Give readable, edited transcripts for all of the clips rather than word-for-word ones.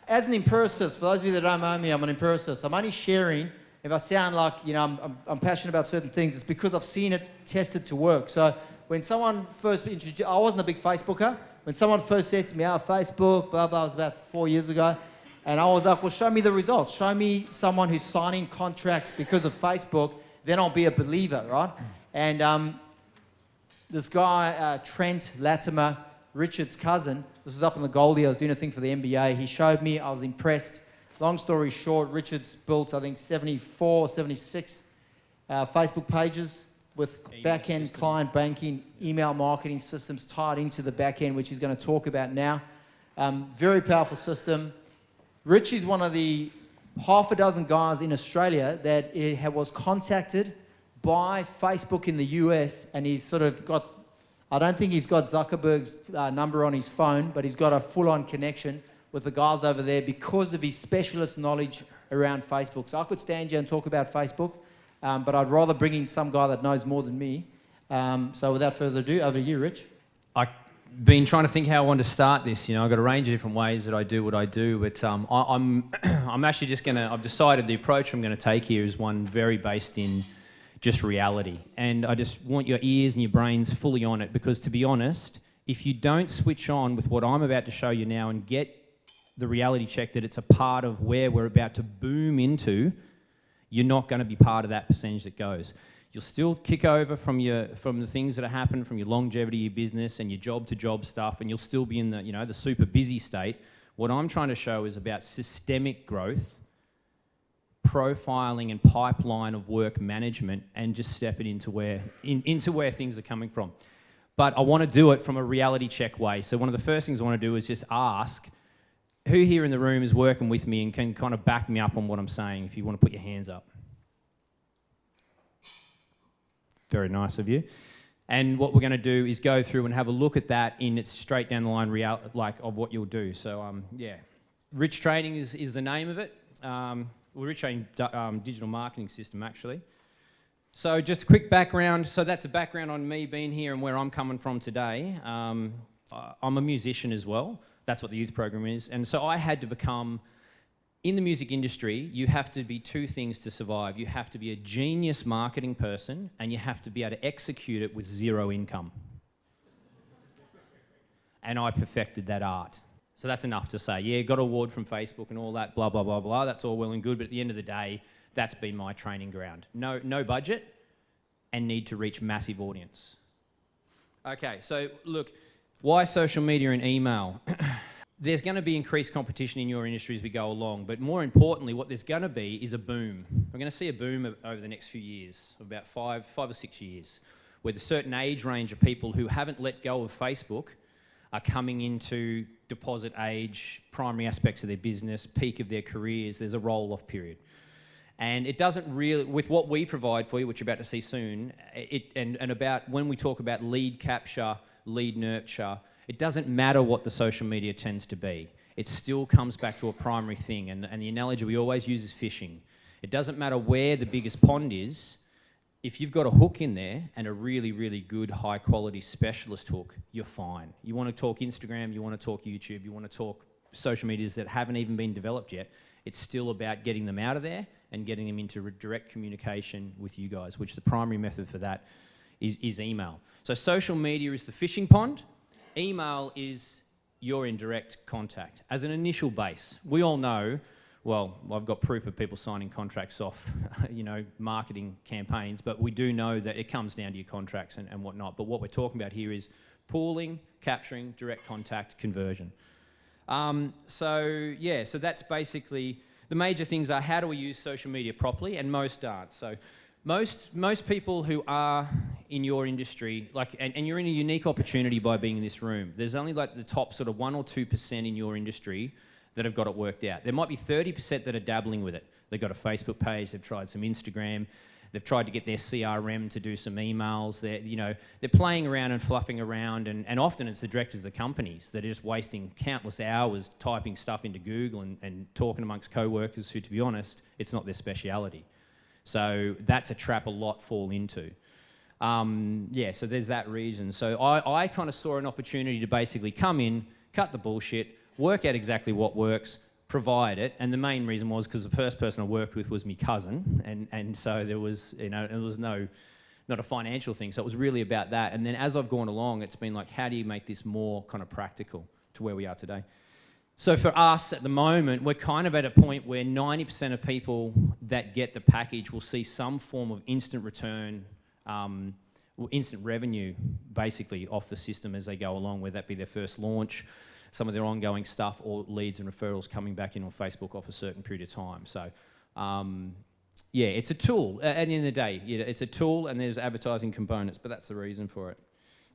As an empiricist, for those of you that don't know me, I'm an empiricist. I'm only sharing if I sound like, I'm passionate about certain things. It's because I've seen it tested to work. So when someone first introduced, I wasn't a big Facebooker. When someone first said to me, Facebook, blah, blah, it was about 4 years ago. And I was like, well, show me the results. Show me someone who's signing contracts because of Facebook, then I'll be a believer, right? And this guy, Trent Latimer, Richard's cousin, this was up in the Goldie, I was doing a thing for the NBA. He showed me, I was impressed. Long story short, Richard's built, I think, 74, 76 Facebook pages with back-end client banking, email marketing systems tied into the back-end, which he's going to talk about now. Very powerful system. Rich is one of the half a dozen guys in Australia that was contacted by Facebook in the US, and he's sort of got, I don't think he's got Zuckerberg's number on his phone, but he's got a full-on connection with the guys over there because of his specialist knowledge around Facebook. So I could stand here and talk about Facebook, but I'd rather bring in some guy that knows more than me. So without further ado, over to you, Rich. I've been trying to think how I want to start this. I've got a range of different ways that I do what I do, but I'm actually just I've decided the approach I'm going to take here is one very based in just reality. And I just want your ears and your brains fully on it, because to be honest, if you don't switch on with what I'm about to show you now and get the reality check that it's a part of where we're about to boom into, you're not going to be part of that percentage that goes. You'll still kick over from the things that have happened, from your longevity, your business, and your job-to-job stuff, and you'll still be in the super busy state. What I'm trying to show is about systemic growth, profiling and pipeline of work management, and just stepping into where things are coming from. But I want to do it from a reality check way. So one of the first things I want to do is just ask, who here in the room is working with me and can kind of back me up on what I'm saying, if you want to put your hands up. Very nice of you. And what we're going to do is go through and have a look at that in its straight down the line of what you'll do. So Rich Training is the name of it. Rich Training digital marketing system, actually. So just a quick background. So that's a background on me being here and where I'm coming from today. I'm a musician as well. That's what the youth program is. And so I had to become, in the music industry, you have to be two things to survive. You have to be a genius marketing person, and you have to be able to execute it with zero income. And I perfected that art. So that's enough to say, yeah, got an award from Facebook and all that, blah, blah, blah, blah. That's all well and good, but at the end of the day, that's been my training ground. No budget, and need to reach massive audience. Okay, so look, why social media and email? There's going to be increased competition in your industry as we go along, but more importantly, what there's going to be is a boom. We're going to see a boom over the next few years, about five or 6 years, where a certain age range of people who haven't let go of Facebook are coming into deposit age, primary aspects of their business, peak of their careers. There's a roll-off period. And it doesn't really, with what we provide for you, which you're about to see soon, and about when we talk about lead capture, lead nurture, it doesn't matter what the social media tends to be. It still comes back to a primary thing, and the analogy we always use is fishing. It doesn't matter where the biggest pond is. If you've got a hook in there and a really, really good, high-quality specialist hook, you're fine. You want to talk Instagram, you want to talk YouTube, you want to talk social medias that haven't even been developed yet. It's still about getting them out of there and getting them into direct communication with you guys, which the primary method for that is email. So social media is the fishing pond. Email is your indirect contact. As an initial base, we all know, well, I've got proof of people signing contracts off, marketing campaigns, but we do know that it comes down to your contracts and whatnot. But what we're talking about here is pooling, capturing, direct contact, conversion. So that's basically, the major things are, how do we use social media properly? And most aren't. So most people who are in your industry, and you're in a unique opportunity by being in this room. There's only the top sort of 1 or 2% in your industry that have got it worked out. There might be 30% that are dabbling with it. They've got a Facebook page, they've tried some Instagram, they've tried to get their CRM to do some emails. They're playing around and fluffing around, and often it's the directors of the companies that are just wasting countless hours typing stuff into Google and talking amongst co-workers who, to be honest, it's not their speciality. So that's a trap a lot fall into. So there's that reason. So I kind of saw an opportunity to basically come in, cut the bullshit, work out exactly what works, provide it. And the main reason was because the first person I worked with was my cousin. And so there was, it was not a financial thing. So it was really about that. And then as I've gone along, it's been like, how do you make this more kind of practical to where we are today? So for us at the moment, we're kind of at a point where 90% of people that get the package will see some form of instant return, instant revenue basically off the system as they go along, whether that be their first launch, some of their ongoing stuff, or leads and referrals coming back in on Facebook off a certain period of time. So it's a tool. At the end of the day, it's a tool and there's advertising components, but that's the reason for it.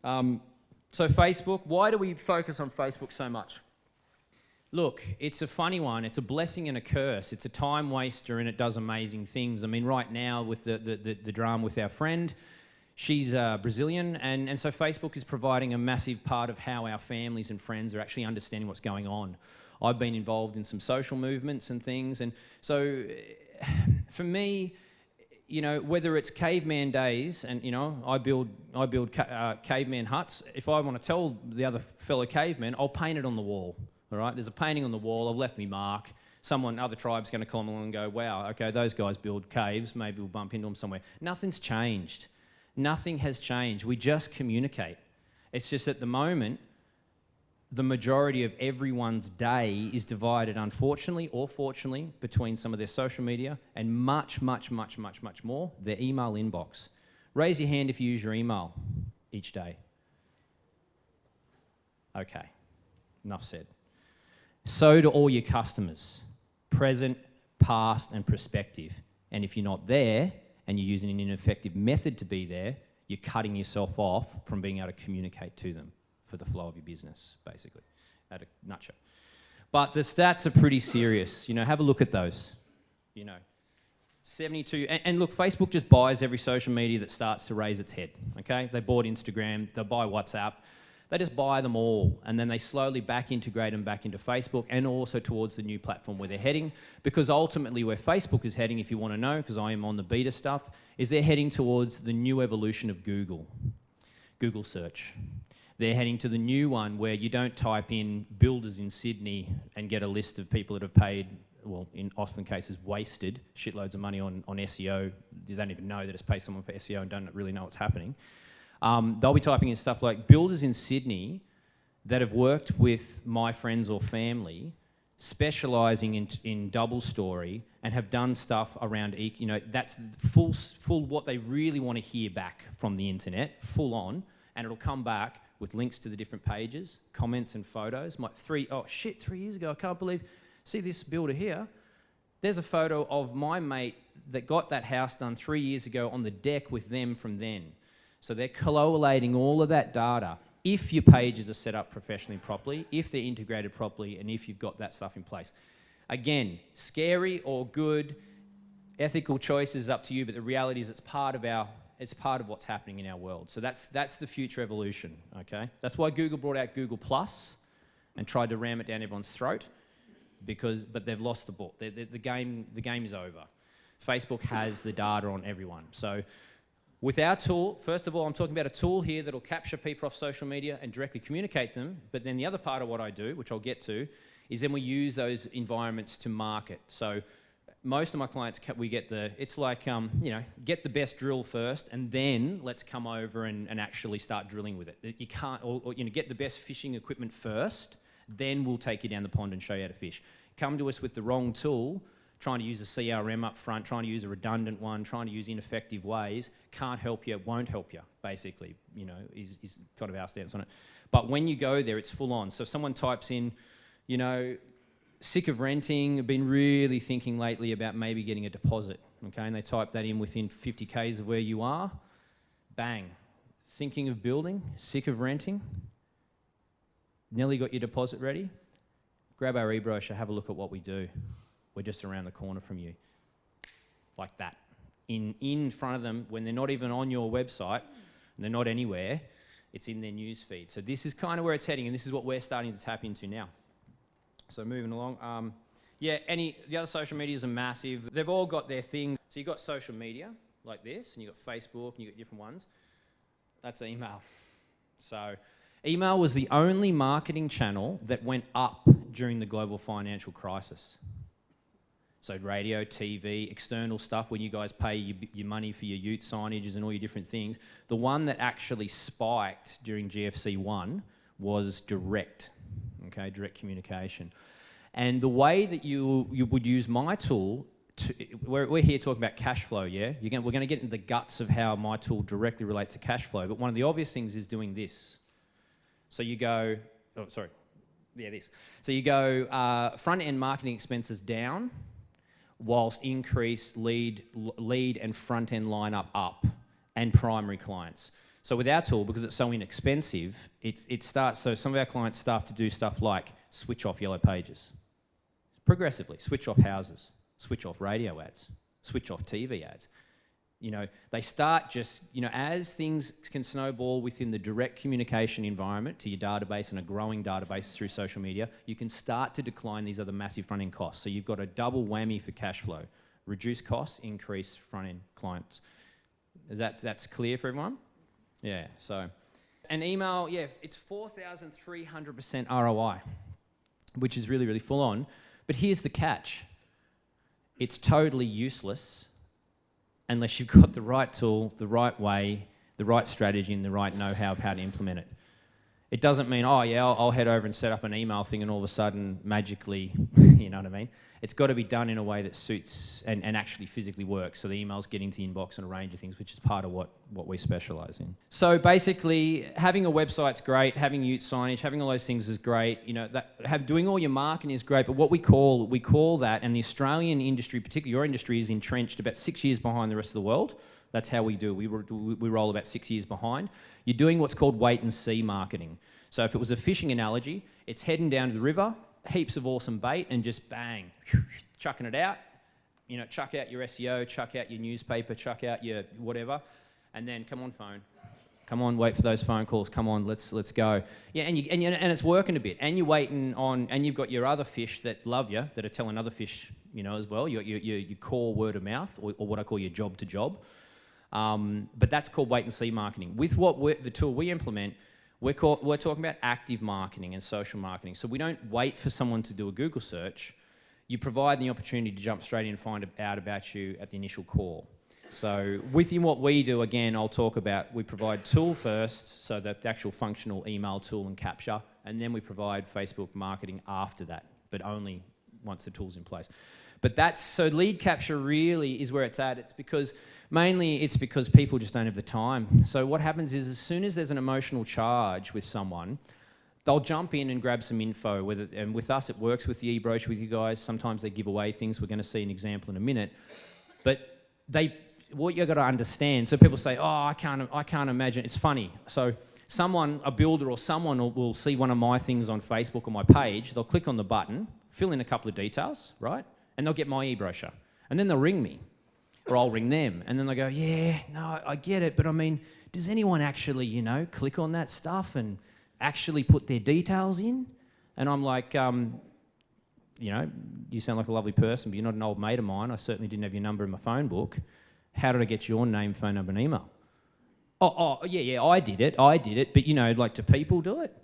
So Facebook, why do we focus on Facebook so much? Look, it's a funny one. It's a blessing and a curse. It's a time waster and it does amazing things. I mean, right now with the drama with our friend, she's Brazilian, and so Facebook is providing a massive part of how our families and friends are actually understanding what's going on. I've been involved in some social movements and things, and so for me, whether it's caveman days, and I build caveman huts. If I want to tell the other fellow caveman, I'll paint it on the wall. All right, there's a painting on the wall. I've left me mark. Other tribe's going to come along and go, wow, okay, those guys build caves. Maybe we'll bump into them somewhere. Nothing's changed. Nothing has changed. We just communicate. It's just at the moment, the majority of everyone's day is divided, unfortunately or fortunately, between some of their social media and much, much, much, much, much more, their email inbox. Raise your hand if you use your email each day. Okay, enough said. So do all your customers, present, past, and prospective. And if you're not there and you're using an ineffective method to be there, you're cutting yourself off from being able to communicate to them for the flow of your business, basically, at a nutshell. But the stats are pretty serious. Have a look at those. 72, and look, Facebook just buys every social media that starts to raise its head, okay? They bought Instagram, they buy WhatsApp. They just buy them all, and then they slowly back integrate them back into Facebook and also towards the new platform where they're heading, because ultimately where Facebook is heading, if you want to know, because I am on the beta stuff, is they're heading towards the new evolution of Google search. They're heading to the new one where you don't type in builders in Sydney and get a list of people that have paid, well, in often cases, wasted shitloads of money on SEO. You don't even know that it's paid someone for SEO and don't really know what's happening. They'll be typing in stuff like builders in Sydney that have worked with my friends or family, specialising in double story, and have done stuff around, that's full what they really want to hear back from the internet, full on, and it'll come back with links to the different pages, comments and photos. 3 years ago, I can't believe, see this builder here? There's a photo of my mate that got that house done 3 years ago on the deck with them from then. So they're collating all of that data if your pages are set up professionally properly, if they're integrated properly, and if you've got that stuff in place. Again, scary or good, ethical choice is up to you, but the reality is it's part of what's happening in our world. So that's the future evolution, okay? That's why Google brought out Google Plus and tried to ram it down everyone's throat, but they've lost the ball. The game is over. Facebook has the data on everyone. So with our tool, first of all, I'm talking about a tool here that'll capture people off social media and directly communicate them. But then the other part of what I do, which I'll get to, is then we use those environments to market. So most of my clients, we get it's like, get the best drill first, and then let's come over and actually start drilling with it. You can't, or get the best fishing equipment first, then we'll take you down the pond and show you how to fish. Come to us with the wrong tool, trying to use a CRM up front, trying to use a redundant one, trying to use ineffective ways, can't help you, won't help you, basically, is kind of our stance on it. But when you go there, it's full on. So if someone types in, sick of renting, been really thinking lately about maybe getting a deposit, okay, and they type that in within 50 Ks of where you are, bang. Thinking of building, sick of renting, nearly got your deposit ready, grab our e-brochure, have a look at what we do. We're just around the corner from you, like that. In front of them, when they're not even on your website, and they're not anywhere, it's in their news feed. So this is kind of where it's heading, and this is what we're starting to tap into now. So moving along, the other social medias are massive. They've all got their thing. So you've got social media, like this, and you've got Facebook, and you've got different ones. That's email. So email was the only marketing channel that went up during the global financial crisis. So radio, TV, external stuff, when you guys pay your money for your ute signages and all your different things, the one that actually spiked during GFC 1 was direct, okay, direct communication. And the way that you would use my tool, we're here talking about cash flow, yeah? We're going to get into the guts of how my tool directly relates to cash flow, but one of the obvious things is doing this. So you go, this. So you go front-end marketing expenses down, whilst increase lead and front-end lineup up, and primary clients. So with our tool, because it's so inexpensive, it starts, so some of our clients start to do stuff like switch off yellow pages, progressively, switch off houses, switch off radio ads, switch off TV ads. You know, they start just, you know, as things can snowball within the direct communication environment to your database and a growing database through social media, you can start to decline these other massive front-end costs. So you've got a double whammy for cash flow. Reduce costs, increase front-end clients. That's clear for everyone? Yeah, so. And email, yeah, it's 4,300% ROI, which is really, really full on. But here's the catch. It's totally useless unless you've got the right tool, the right way, the right strategy, and the right know-how of how to implement it. It doesn't mean, oh yeah, I'll head over and set up an email thing and all of a sudden, magically, you know what I mean? It's got to be done in a way that suits and actually physically works, so the emails get into the inbox and a range of things, which is part of what we specialise in. So basically, having a website's great, having ute signage, having all those things is great. You know, doing all your marketing is great, but what we call that, and the Australian industry, particularly your industry, is entrenched about 6 years behind the rest of the world. That's how we do. We roll about 6 years behind. You're doing what's called wait and see marketing. So if it was a fishing analogy, it's heading down to the river, heaps of awesome bait, and just bang, chucking it out. You know, chuck out your SEO, chuck out your newspaper, chuck out your whatever, and then come on phone. Come on, wait for those phone calls. Come on, let's go. Yeah, and it's working a bit, and you're waiting on, and you've got your other fish that love you, that are telling other fish, you know, as well. Your core word of mouth, or what I call your job to job. But that's called wait and see marketing. With the tool we implement, we're talking about active marketing and social marketing. So we don't wait for someone to do a Google search. You provide the opportunity to jump straight in and find out about you at the initial call. So within what we do, again, I'll talk about, we provide tool first, so that the actual functional email tool and capture, and then we provide Facebook marketing after that, but only once the tool's in place. But so lead capture really is where it's at. Mainly it's because people just don't have the time. So what happens is, as soon as there's an emotional charge with someone, they'll jump in and grab some info. And with us, it works with the e-brochure with you guys. Sometimes they give away things. We're going to see an example in a minute. But what you've got to understand, so people say, oh, I can't imagine. It's funny. So a builder or someone will see one of my things on Facebook or my page. They'll click on the button, fill in a couple of details, right? And they'll get my e-brochure. And then they'll ring me. Or I'll ring them, and then they go, yeah, no, I get it, but I mean, does anyone actually, you know, click on that stuff and actually put their details in? And I'm like, you know, you sound like a lovely person, but you're not an old mate of mine. I certainly didn't have your number in my phone book. How did I get your name, phone number, and email? Yeah, I did it, but you know, like, do people do it?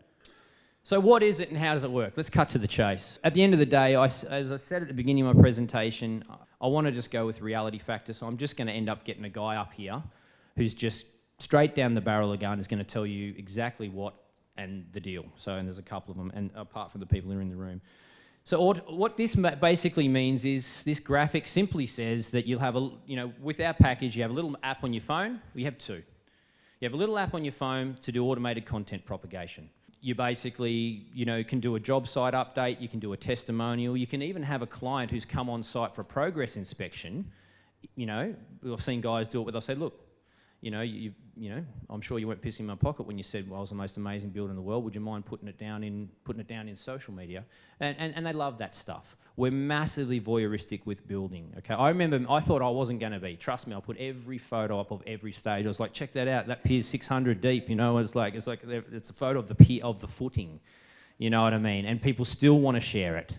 So what is it and how does it work? Let's cut to the chase. At the end of the day, as I said at the beginning of my presentation, I want to just go with reality factor. So I'm just going to end up getting a guy up here who's just straight down the barrel of a gun is going to tell you exactly what and the deal. And there's a couple of them, and apart from the people who are in the room. So what this basically means is this graphic simply says that you'll have with our package, you have a little app on your phone. We have two. You have a little app on your phone to do automated content propagation. You basically, can do a job site update, you can do a testimonial, you can even have a client who's come on site for a progress inspection. I've seen guys do it where they'll say, look, I'm sure you weren't pissing in my pocket when you said, well, I was the most amazing builder in the world. Would you mind putting it down in social media? And they love that stuff. We're massively voyeuristic with building. Okay, I remember I thought I wasn't going to be. Trust me, I put every photo up of every stage. I was like, check that out. That pier's 600 deep. It's a photo of the footing. You know what I mean? And people still want to share it.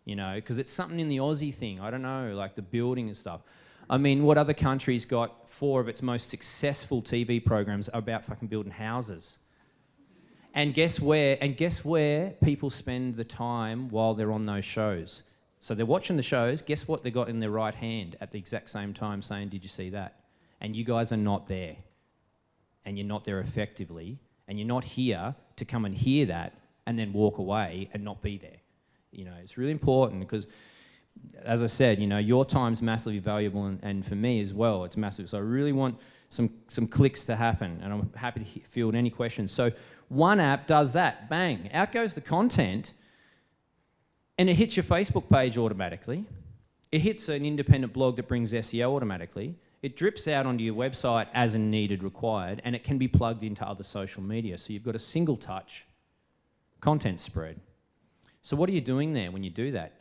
Because it's something in the Aussie thing. I don't know, like the building and stuff. I mean, what other country's got 4 of its most successful TV programs are about fucking building houses? And guess where people spend the time while they're on those shows? So they're watching the shows, guess what they got in their right hand at the exact same time saying, did you see that? And you guys are not there. And you're not there effectively. And you're not here to come and hear that and then walk away and not be there. You know, it's really important because, as I said, you know, your time's massively valuable and for me as well, it's massive. So I really want some clicks to happen and I'm happy to field any questions. So one app does that, bang, out goes the content and it hits your Facebook page automatically. It hits an independent blog that brings SEO automatically. It drips out onto your website as and needed required, and it can be plugged into other social media. So you've got a single touch content spread. So what are you doing there when you do that?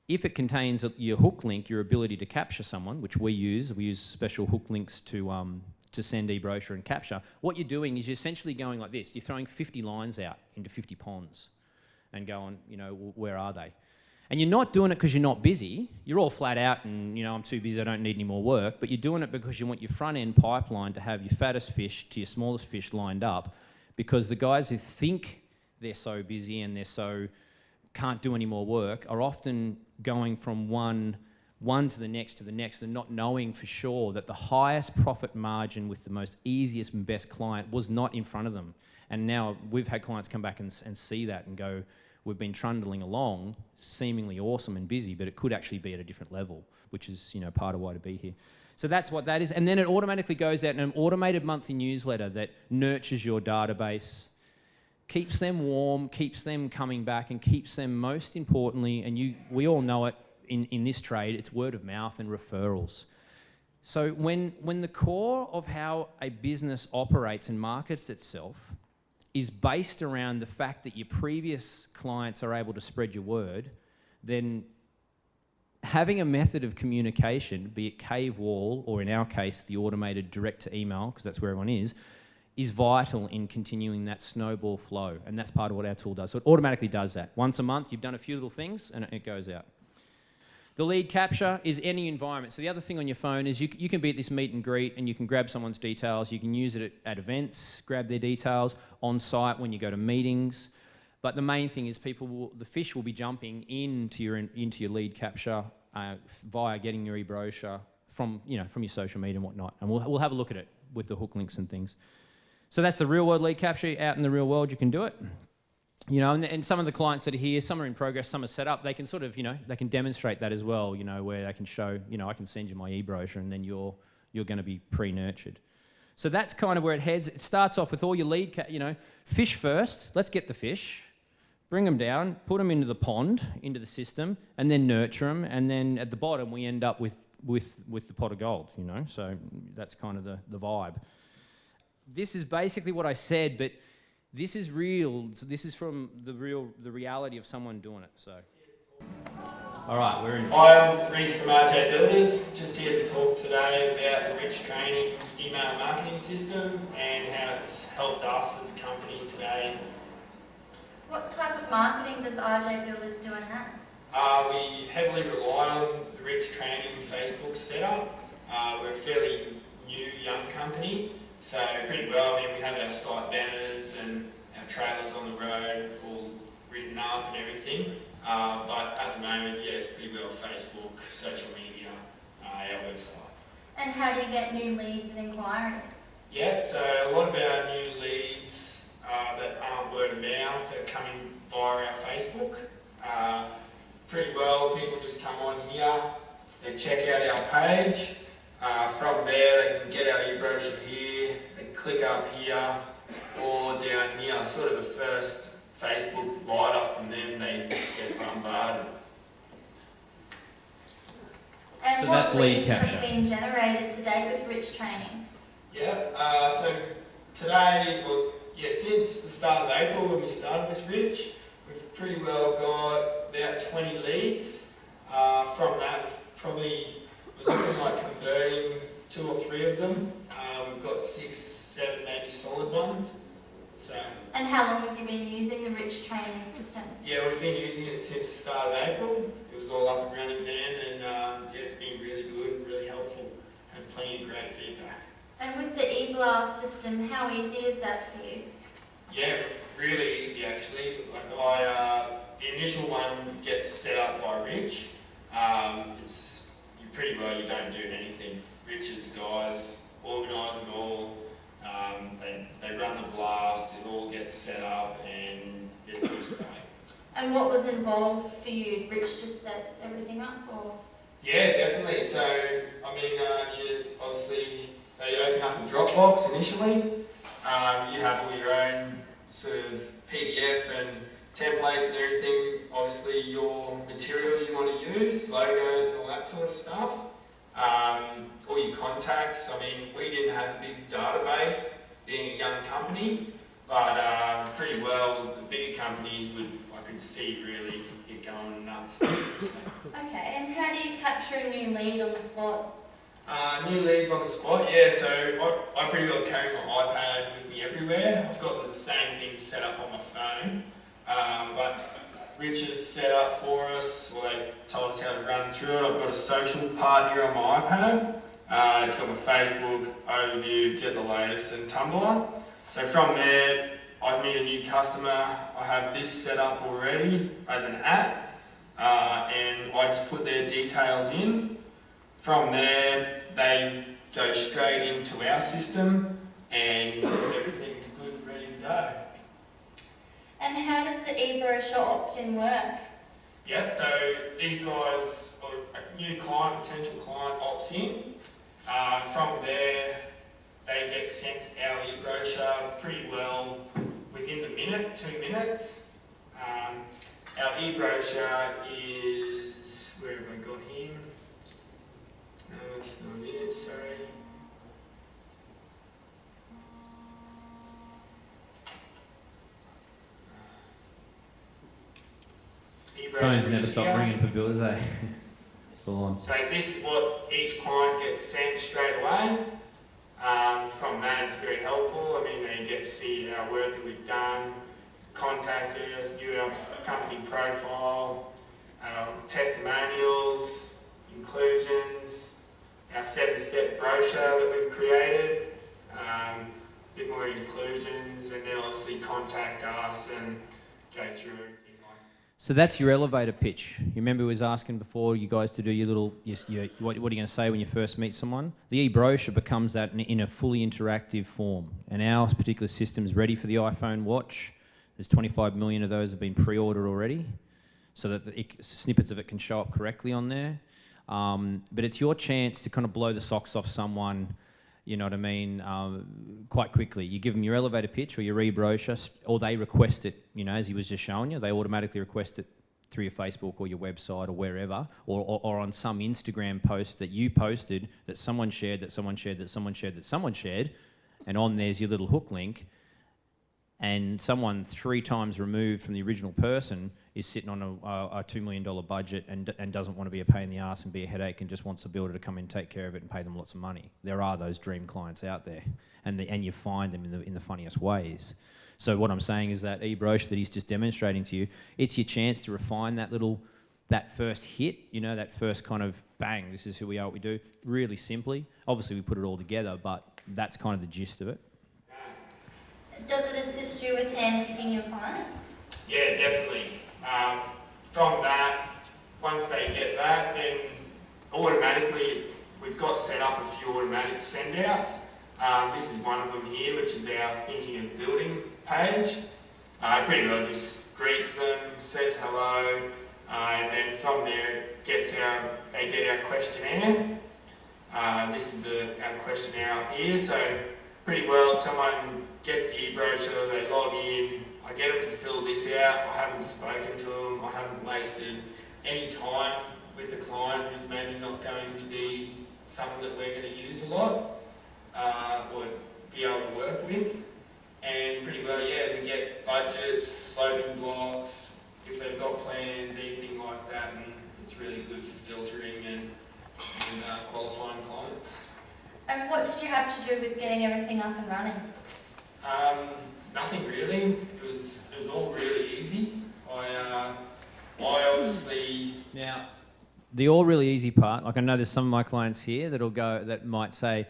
If it contains your hook link, your ability to capture someone, which we use special hook links to send e-brochure and capture, what you're doing is you're essentially going like this. You're throwing 50 lines out into 50 ponds and going, you know, where are they? And you're not doing it because you're not busy. You're all flat out and, you know, I'm too busy, I don't need any more work. But you're doing it because you want your front-end pipeline to have your fattest fish to your smallest fish lined up, because the guys who think they're so busy and they're so can't do any more work are often going from one to the next and not knowing for sure that the highest profit margin with the most easiest and best client was not in front of them. And now we've had clients come back and see that and go, we've been trundling along, seemingly awesome and busy, but it could actually be at a different level, which is, you know, part of why to be here. So that's what that is. And then it automatically goes out in an automated monthly newsletter that nurtures your database, keeps them warm, keeps them coming back, and keeps them, most importantly, and we all know it in this trade, it's word of mouth and referrals. So when the core of how a business operates and markets itself is based around the fact that your previous clients are able to spread your word, then having a method of communication, be it cave wall, or in our case, the automated direct to email, because that's where everyone is vital in continuing that snowball flow. And that's part of what our tool does. So it automatically does that. Once a month, you've done a few little things and it goes out. The lead capture is any environment. So the other thing on your phone is you can be at this meet and greet and you can grab someone's details. You can use it at events, grab their details, on site when you go to meetings. But the main thing is the fish will be jumping into your lead capture via getting your e-brochure from your social media and whatnot. And we'll have a look at it with the hook links and things. So that's the real world lead capture. Out in the real world, you can do it. You know, and some of the clients that are here, some are in progress, some are set up, they can sort of, you know, they can demonstrate that as well, you know, where they can show, you know, I can send you my e-brochure and then you're going to be pre-nurtured. So that's kind of where it heads. It starts off with all your fish first. Let's get the fish, bring them down, put them into the pond, into the system, and then nurture them. And then at the bottom, we end up with the pot of gold, you know. So that's kind of the vibe. This is basically what I said, but this is real. So this is from the reality of someone doing it. So, all right, we're in. I'm Reece from RJ Builders, just here to talk today about the Rich Training email marketing system and how it's helped us as a company today. What type of marketing does RJ Builders do and how? We heavily rely on the Rich Training Facebook setup. We're a fairly new, young company. So pretty well, I mean, we have our site banners and our trailers on the road all written up and everything. But at the moment, yeah, it's pretty well Facebook, social media, our website. And how do you get new leads and inquiries? Yeah, so a lot of our new leads that aren't word of mouth are coming via our Facebook. Pretty well, people just come on here, they check out our page. From there, they can get our e-brochure here, they click up here or down here, sort of the first Facebook light up from them, they get bombarded. And So what that's lead leads capture. have been generated to date with Rich Training? Yeah, so today, since the start of April when we started with Rich, we've pretty well got about 20 leads. From that, we're looking like converting 2 or 3 of them. We've got 6, 7 maybe solid ones. So. And how long have you been using the Rich Training system? Yeah, we've been using it since the start of April. It was all up and running then, and it's been really good, really helpful. plenty of great feedback. And with the e-blast system, how easy is that for you? Yeah, really easy actually. Like the initial one gets set up by Rich. You don't do anything. Rich's guys organise it all. They run the blast. It all gets set up and it looks great. And what was involved for you? Rich just set everything up, or? Yeah, definitely. So, obviously, they open up a Dropbox initially. You have all your own sort of PDF and templates and everything. Obviously, your material you want to use, logos and all that sort of stuff. All your contacts. I mean, we didn't have a big database, being a young company, but pretty well, the bigger companies I could see really it going nuts. Okay, and how do you capture a new lead on the spot? New leads on the spot, yeah, so I pretty well carry my iPad with me everywhere. I've got the same thing set up on my phone, but Rich has set up for us, well, they told us how to run through it. I've got a social part here on my iPad. It's got my Facebook, overview, get the latest, and Tumblr. So from there, I meet a new customer. I have this set up already as an app, and I just put their details in. From there, they go straight into our system, and everything's good, ready to go. And how does the eBrochure opt-in work? Yeah, so these guys, or a new client, potential client opts in. From there, they get sent our eBrochure pretty well within the minute, 2 minutes. Our eBrochure is, where have I got him? No, it's not it, sorry. Phones never stop ringing for bills, eh? Full on. So this is what each client gets sent straight away. From that, it's very helpful. I mean, they get to see our work that we've done, contact us, view our company profile, testimonials, inclusions, our 7-step brochure that we've created, a bit more inclusions, and then obviously contact us and go through everything. So that's your elevator pitch. You remember we was asking before you guys to do your little, what are you going to say when you first meet someone? The e-brochure becomes that in a fully interactive form. And our particular system is ready for the iPhone watch. There's 25 million of those have been pre-ordered already, so that snippets of it can show up correctly on there. But it's your chance to kind of blow the socks off someone, you know what I mean, quite quickly. You give them your elevator pitch or your e-brochure, or they request it, you know, as he was just showing you. They automatically request it through your Facebook or your website or wherever, or on some Instagram post that you posted that someone shared, that someone shared, that someone shared, that someone shared, and on there's your little hook link, and someone 3 times removed from the original person is sitting on a $2 million budget and doesn't want to be a pain in the ass and be a headache and just wants a builder to come in and take care of it and pay them lots of money. There are those dream clients out there, and you find them in the funniest ways. So what I'm saying is that e-brochure that he's just demonstrating to you, it's your chance to refine that first hit, you know, that first kind of bang, this is who we are, what we do, really simply. Obviously we put it all together, but that's kind of the gist of it. Does it assist you with handpicking your clients? Yeah, definitely. From that, once they get that, then automatically we've got set up a few automatic send-outs. This is one of them here, which is our Thinking of Building page. Pretty well just greets them, says hello, and then from there they get our questionnaire. This is our questionnaire up here, so pretty well if someone gets the e-brochure, they log in, I get them to fill this out. I haven't spoken to them, I haven't wasted any time with the client who's maybe not going to be someone that we're going to use a lot or be able to work with. And pretty well, yeah, we get budgets, slogan blocks, if they've got plans, anything like that, and it's really good for filtering and qualifying clients. And what did you have to do with getting everything up and running? Nothing really. It was all really easy. I obviously. Now, the all really easy part, like I know there's some of my clients here that might say,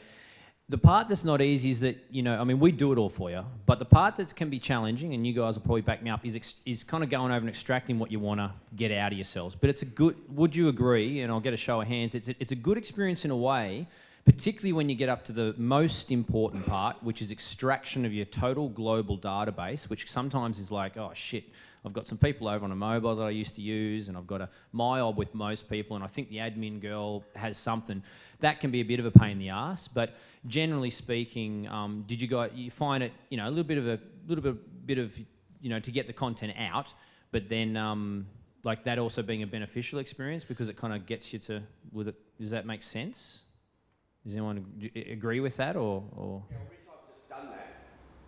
the part that's not easy is that, I mean, we do it all for you, but the part that can be challenging, and you guys will probably back me up, is kind of going over and extracting what you want to get out of yourselves. But it's a good, would you agree, and I'll get a show of hands, it's a good experience in a way, particularly when you get up to the most important part, which is extraction of your total global database, which sometimes is like, oh shit, I've got some people over on a mobile that I used to use, and I've got a MyOb with most people, and I think the admin girl has something. That can be a bit of a pain in the ass, but generally speaking, did you find it, a little bit of to get the content out, but then like that also being a beneficial experience because it kind of gets you to, does that make sense? Does anyone agree with that, or? Yeah, I've just done that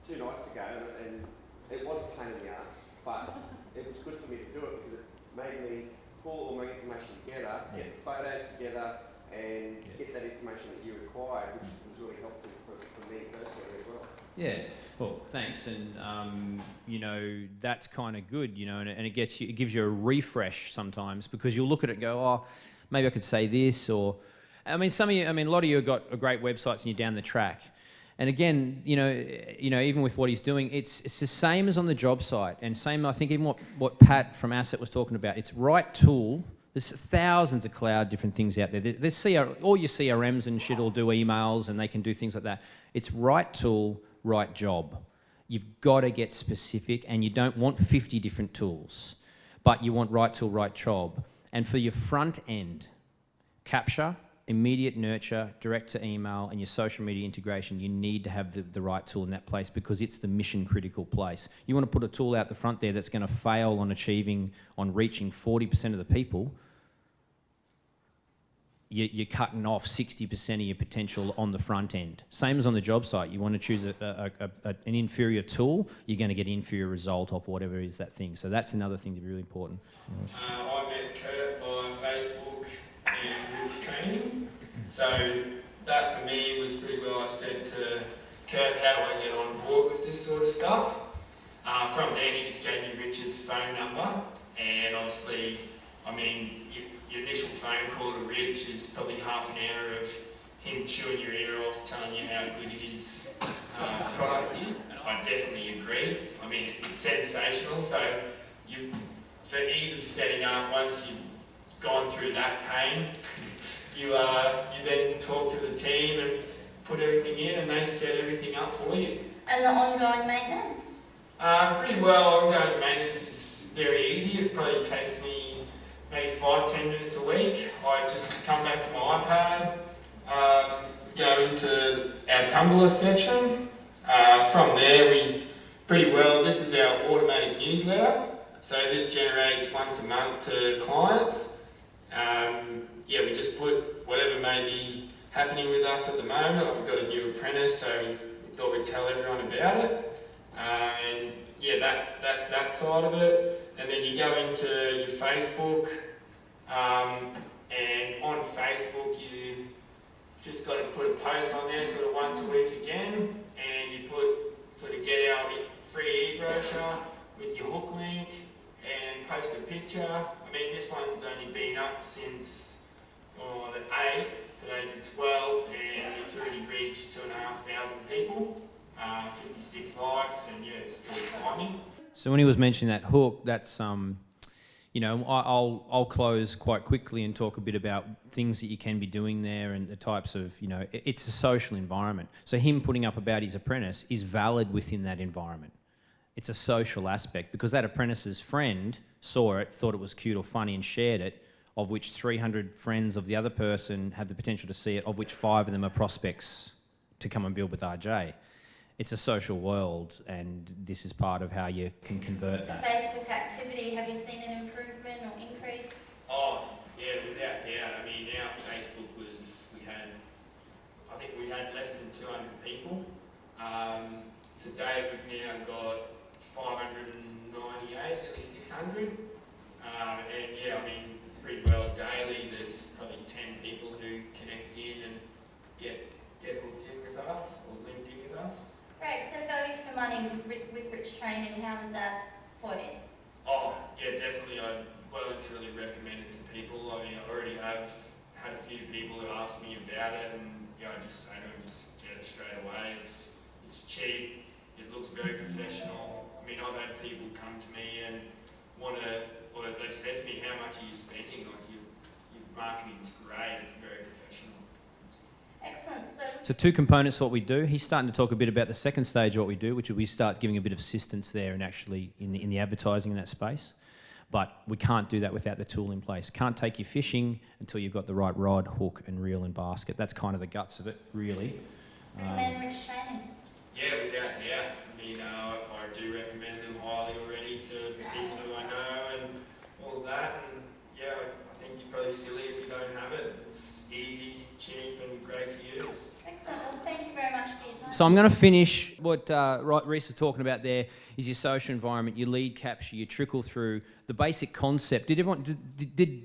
2 nights ago, and it was a pain in the ass, but it was good for me to do it because it made me pull all my information together, get the photos together, and get that information that you required, which was really helpful for me personally as well. Yeah, well, thanks, and that's kind of good, and it gives you a refresh sometimes because you'll look at it and go, oh, maybe I could say this, or I mean, a lot of you have got great websites and you're down the track. And again, even with what he's doing, it's the same as on the job site, and same, I think, even what Pat from Asset was talking about. It's right tool. There's thousands of cloud different things out there. There's all your CRMs and shit will do emails and they can do things like that. It's right tool, right job. You've got to get specific, and you don't want 50 different tools, but you want right tool, right job. And for your front end, capture, immediate nurture, direct to email, and your social media integration, you need to have the right tool in that place because it's the mission critical place. You want to put a tool out the front there that's going to fail on reaching 40% of the people, you're cutting off 60% of your potential on the front end. Same as on the job site. You want to choose an inferior tool, you're going to get inferior result off whatever is that thing. So that's another thing to be really important. I met Kurt by Facebook and Rich Training. So that for me was pretty well. I said to Kurt, how do I get on board with this sort of stuff? From there, he just gave me Richard's phone number, and obviously, I mean, your initial phone call to Rich is probably half an hour of him chewing your ear off, telling you how good his product is. I definitely agree. I mean, it's sensational. So for ease of setting up, once you've gone through that pain, you then talk to the team and put everything in, and they set everything up for you. And the ongoing maintenance? Pretty well. Ongoing maintenance is very easy. It probably takes me maybe 5-10 minutes a week. I just come back to my iPad, go into our Tumblr section. From there, this is our automatic newsletter. So this generates once a month to clients. We just put whatever may be happening with us at the moment. We've got a new apprentice, so we thought we'd tell everyone about it. That's that side of it. And then you go into your Facebook, and on Facebook you just got to put a post on there sort of once a week again, and you get our free e-brochure with your hook link and post a picture. I mean, this one's only been up since the 8th, today's the 12th, and it's already reached 2,500 people, 56 likes, and it's still climbing. So when he was mentioning that hook, that's I'll close quite quickly and talk a bit about things that you can be doing there and the types of it's a social environment. So him putting up about his apprentice is valid within that environment. It's a social aspect because that apprentice's friend saw it, thought it was cute or funny, and shared it. Of which 300 friends of the other person have the potential to see it. Of which 5 of them are prospects to come and build with RJ. It's a social world, and this is part of how you can convert that. Facebook activity, have you seen an improvement or increase? Oh, yeah, without doubt. I mean, our Facebook I think we had less than 200 people. Today we've now got 598, nearly 600. Pretty well daily. There's probably 10 people who connect in and get hooked in with us or linked in with us. Great, so value for money with Rich Training, how was that for you? Oh, yeah, definitely. I well and truly recommend it to people. I mean, I already have had a few people who ask me about it, and yeah, I just say to them, just get it straight away. It's cheap. It looks very professional. I mean, I've had people come to me and want to, or they've said to me, how much are you spending? Like, your marketing's great. It's very professional. Excellent. So two components to what we do. He's starting to talk a bit about the second stage of what we do, which is we start giving a bit of assistance there and actually in the advertising in that space. But we can't do that without the tool in place. Can't take you fishing until you've got the right rod, hook and reel and basket. That's kind of the guts of it, really. Recommend Rich Training. Yeah, without doubt. I mean, I do recommend them highly already to people who I know and all of that. And yeah, I think you're probably silly if you don't have it. It's easy, cheap, and great to use. Excellent. Well, thank you very much for your time. So I'm going to finish what Reese was talking about there is your social environment, your lead capture, your trickle through, the basic concept. Did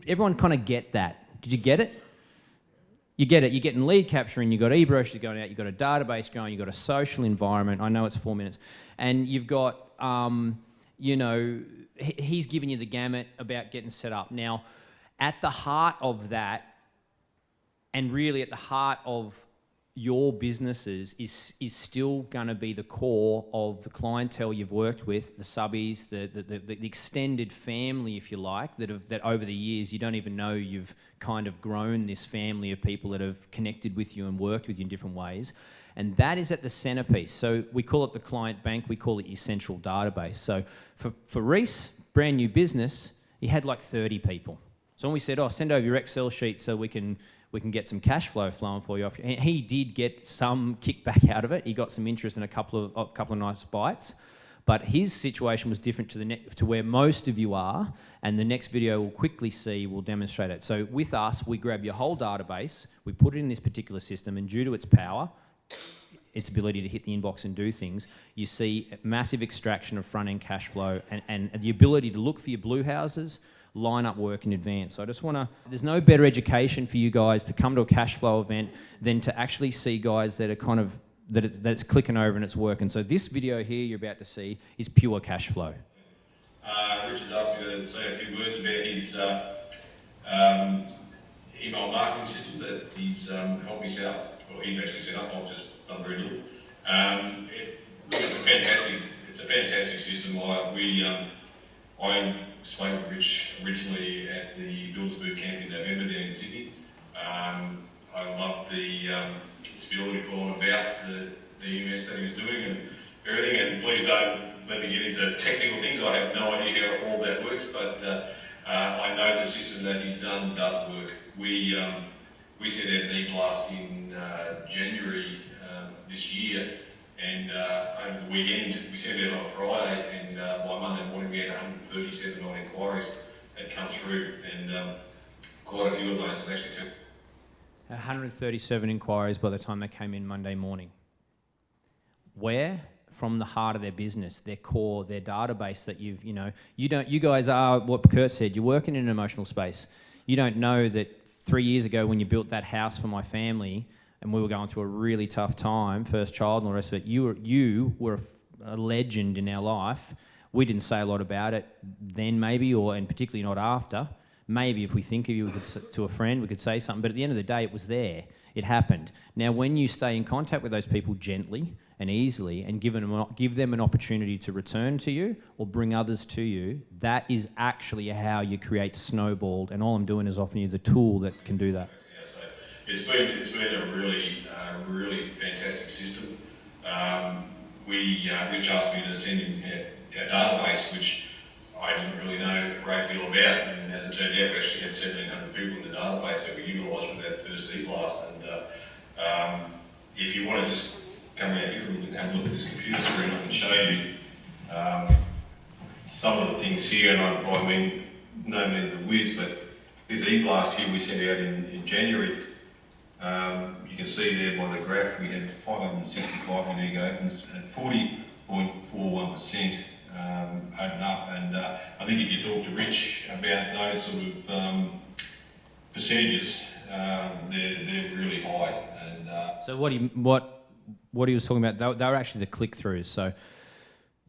everyone kind of get that? Did you get it? You get it. You're getting lead capturing, you've got e-brochures going out, you've got a database going, you've got a social environment. I know it's 4 minutes. And you've got, he's giving you the gamut about getting set up. Now, at the heart of that, and really at the heart of your businesses is still going to be the core of the clientele you've worked with, the subbies, the extended family, if you like, that over the years you don't even know you've kind of grown this family of people that have connected with you and worked with you in different ways. And that is at the centerpiece. So we call it the client bank, we call it your central database. So for Reese, brand new business, he had like 30 people. So when we said, send over your Excel sheet so we can get some cash flow flowing for you. And he did get some kickback out of it. He got some interest in a couple of nice bites. But his situation was different to where most of you are, and the next video we'll quickly see will demonstrate it. So with us, we grab your whole database, we put it in this particular system, and due to its power, its ability to hit the inbox and do things, you see a massive extraction of front-end cash flow and the ability to look for your blue houses, line up work in advance. So I just want to, there's no better education for you guys to come to a cash flow event than to actually see guys that are kind of, that it's clicking over and it's working. So this video here you're about to see is pure cash flow. Richard asked me to say a few words about his email marketing system that he's helped me set up, or he's actually set up, I've just done very little. It's a fantastic system. I spoke with Rich originally at the Builders Boot Camp in November down in Sydney. I loved the ability for him about the EMS that he was doing and everything, and please don't let me get into technical things. I have no idea how all that works, but I know the system that he's done does work. We sent out an e-blast in January this year, and over the weekend we sent it out on Friday, and by Monday morning we had 137 odd inquiries that come through, and quite a few of those have actually took 137 inquiries by the time they came in Monday morning. Where? From the heart of their business, their core, their database that you guys are what Kurt said, you're working in an emotional space. You don't know that 3 years ago when you built that house for my family and we were going through a really tough time, first child and all the rest of it, you were a legend in our life. We didn't say a lot about it then maybe, and particularly not after. Maybe if we think of you to a friend, we could say something, but at the end of the day, it was there. It happened. Now, when you stay in contact with those people gently and easily and give them an opportunity to return to you or bring others to you, that is actually how you create snowballed. And all I'm doing is offering you the tool that can do that. Yeah, so it's been a really fantastic system. Rich asked me to send him our database, which I didn't really know a great deal about, and as it turned out, we actually had 1,700 people in the database that we utilised for that first e-blast. And if you want to just come out here and have a look at this computer screen, I can show you some of the things here, and I mean, no means a whiz, but this e-blast here we sent out in January. You can see there by the graph we had 565 unique opens at 40.41%. Open up, and I think if you talk to Rich about those sort of percentages, they're really high. And so what he was talking about, they were actually the click-throughs. So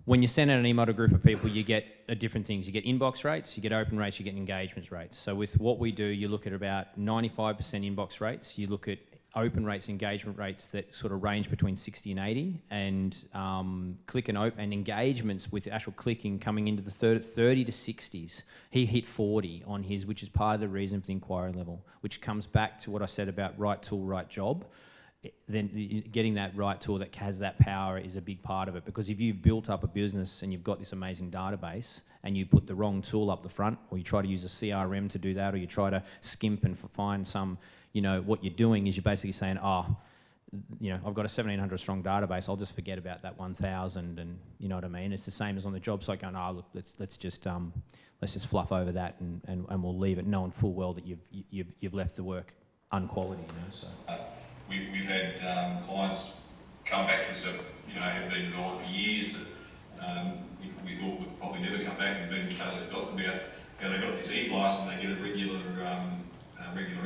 when you send out an email to a group of people, you get different things. You get inbox rates, you get open rates, you get engagement rates. So with what we do, you look at about 95% inbox rates. You look at open rates, engagement rates that sort of range between 60 and 80, and click and open and engagements with actual clicking coming into the 30 to 60s. He hit 40 on his, which is part of the reason for the inquiry level, which comes back to what I said about right tool, right job. Then getting that right tool that has that power is a big part of it, because if you've built up a business and you've got this amazing database and you put the wrong tool up the front, or you try to use a CRM to do that, or you try to skimp and find some, what you're doing is you're basically saying, I've got a 1,700 strong database, I'll just forget about that 1,000, and you know what I mean? It's the same as on the job site going, look, let's just fluff over that and we'll leave it, knowing full well that you've left the work unquality, so. We've had clients come back to us that have been involved for years that we thought would probably never come back, and been totally forgotten about how they got this e-blast and they get a regular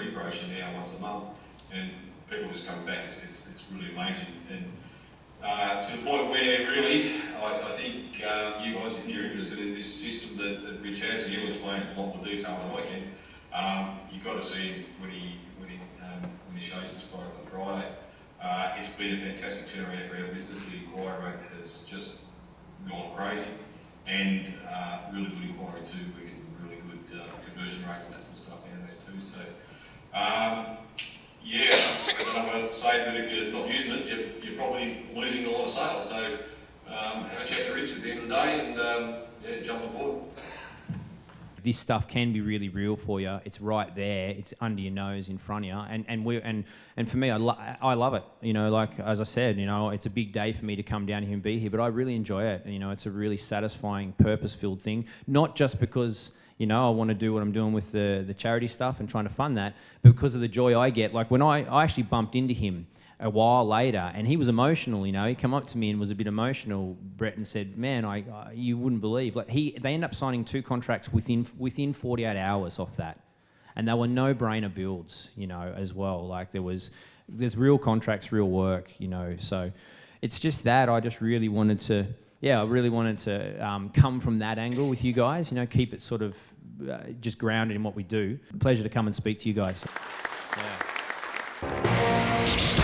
e-brochure now once a month, and people just come back. It's really amazing, and to the point where really I think you guys, if you're interested in this system that Rich has, and he'll explain it in a lot more detail than I can, you've got to see him when he shows his product on Friday. It's been a fantastic turnaround for our business. The inquiry rate has just gone crazy, and really good inquiry too. We're getting really good conversion rates and that sort of stuff out of those too. So, I don't know what else to say, but if you're not using it, you're probably losing a lot of sales. So, have a chat to Rich at the end of the day, and jump on board. This stuff can be really real for you. It's right there. It's under your nose, in front of you. And for me, I love it. Like as I said, it's a big day for me to come down here and be here. But I really enjoy it. It's a really satisfying, purpose-filled thing. Not just because I want to do what I'm doing with the charity stuff and trying to fund that, but because of the joy I get. Like when I actually bumped into him a while later, and he was emotional. He came up to me and was a bit emotional, Brett, and said, "Man, you wouldn't believe." Like they ended up signing 2 contracts within 48 hours off that, and they were no-brainer builds, as well. Like there's real contracts, real work, So it's just that I just really wanted to, come from that angle with you guys. Keep it sort of just grounded in what we do. Pleasure to come and speak to you guys. Yeah.